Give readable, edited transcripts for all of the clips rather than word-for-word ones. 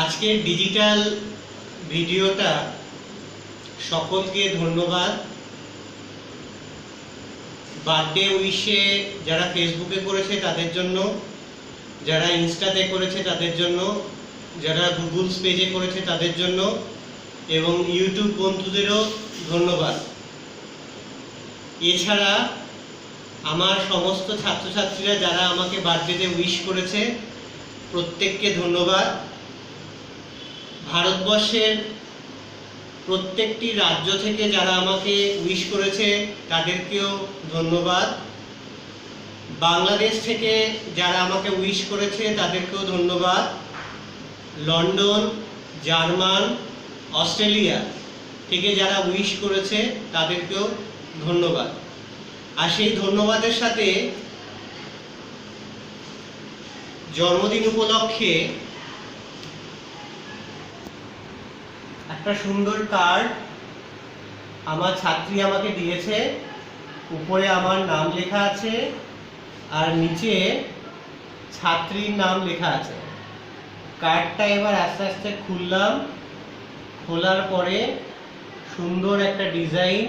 আজকের ডিজিটাল ভিডিওটা সকলকে ধন্যবাদ। বার্থডে উইশে যারা ফেসবুকে করেছে তাদের জন্য, যারা ইনস্টাতে করেছে তাদের জন্য, যারা গুগল পেজে করেছে তাদের জন্য এবং ইউটিউব বন্ধুদেরও ধন্যবাদ। এছাড়া আমার সমস্ত ছাত্রছাত্রীরা যারা আমাকে বার্থডেতে উইশ করেছে প্রত্যেককে ধন্যবাদ। ভারতবর্ষের প্রত্যেকটি রাজ্য থেকে যারা আমাকে উইশ করেছে তাদেরকেও ধন্যবাদ। বাংলাদেশ থেকে যারা আমাকে উইশ করেছে তাদেরকেও ধন্যবাদ। লন্ডন, জার্মান, অস্ট্রেলিয়া থেকে যারা উইশ করেছে তাদেরকেও ধন্যবাদ। আর সেই ধন্যবাদের সাথে জন্মদিন উপলক্ষে একটা সুন্দর কার্ড আমার ছাত্রী আমাকে দিয়েছে। উপরে আমার নাম লেখা আছে আর নিচে ছাত্রীর নাম লেখা আছে। কার্ডটা এবার আস্তে আস্তে খুললাম। খোলার পরে সুন্দর একটা ডিজাইন,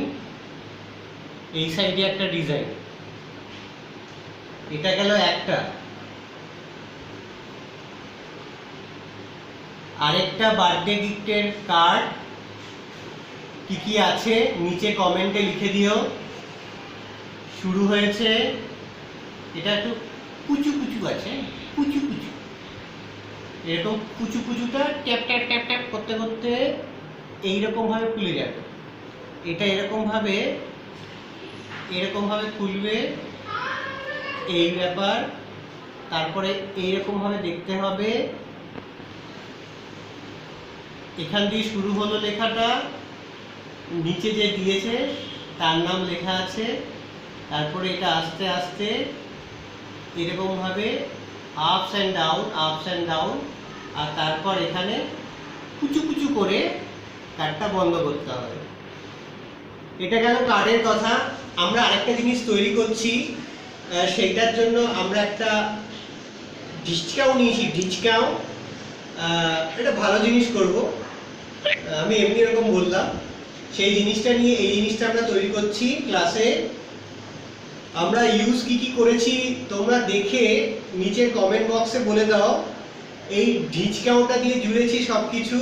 এই সাইডে একটা ডিজাইন, এটা গেল একটা। আরেকটা বার্থডে গিফটের কার্ড কি কি আছে নিচে কমেন্টে লিখে দিও। শুরু হয়েছে, এটা একটু কুচু কুচু আছে, কুচু কুচু, এরকম কুচু কুচুটা ট্যাপ ট্যাপ ট্যাপ ট্যাপ করতে করতে এইরকম ভাবে খুলে যাবে। এটা এরকম ভাবে খুলবে, এই ব্যাপার। তারপরে এইরকম ভাবে দেখতে হবে। এখান দিয়ে শুরু হলো লেখাটা, নিচে যে দিয়েছে তার নাম লেখা আছে। তারপরে এটা আস্তে আস্তে এরকম ভাবে ups and down, ups and down, আর তারপর এখানে কুচু কুচু করে কার্ডটা বন্ধ করতে হবে। এটা গেল কার্ডের কথা। আমরা আরেকটা জিনিস তৈরি করছি, সেইটার জন্য আমরা একটা ডিসকাউ নিয়েছি। ডিসকাউ এটা ভালো জিনিস করব, আমি এমনি এরকম বললাম। সেই জিনিসটা নিয়ে এই জিনিসটা আমরা তৈরি করছি ক্লাসে। আমরা ইউজ কি করেছি তোমরা দেখে নিচের কমেন্ট বক্সে বলে দাও। এই ডিসকাউটা দিয়ে জুড়েছি সব কিছু।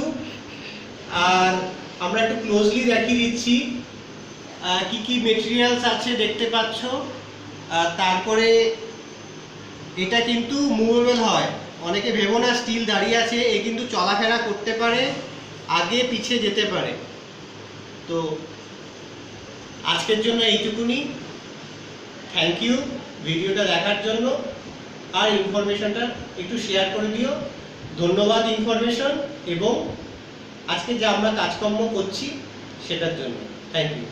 আর আমরা একটু ক্লোজলি দেখিয়ে দিচ্ছি কি কি মেটেরিয়ালস আছে, দেখতে পাচ্ছ। তারপরে এটা কিন্তু মুভেবল হয়। অনেকে ভেবো না স্টিল দাঁড়িয়ে আছে, এ কিন্তু চলাফেরা করতে পারে, আগে পিছে যেতে পারে। তো আজকের জন্য এইটুকুনি। থ্যাংক ইউ ভিডিওটা দেখার জন্য। আর ইনফরমেশনটা একটু শেয়ার করে দিও। ধন্যবাদ ইনফরমেশন এবং আজকে যা আমরা কাজকর্ম করছি সেটার জন্য। Thank you.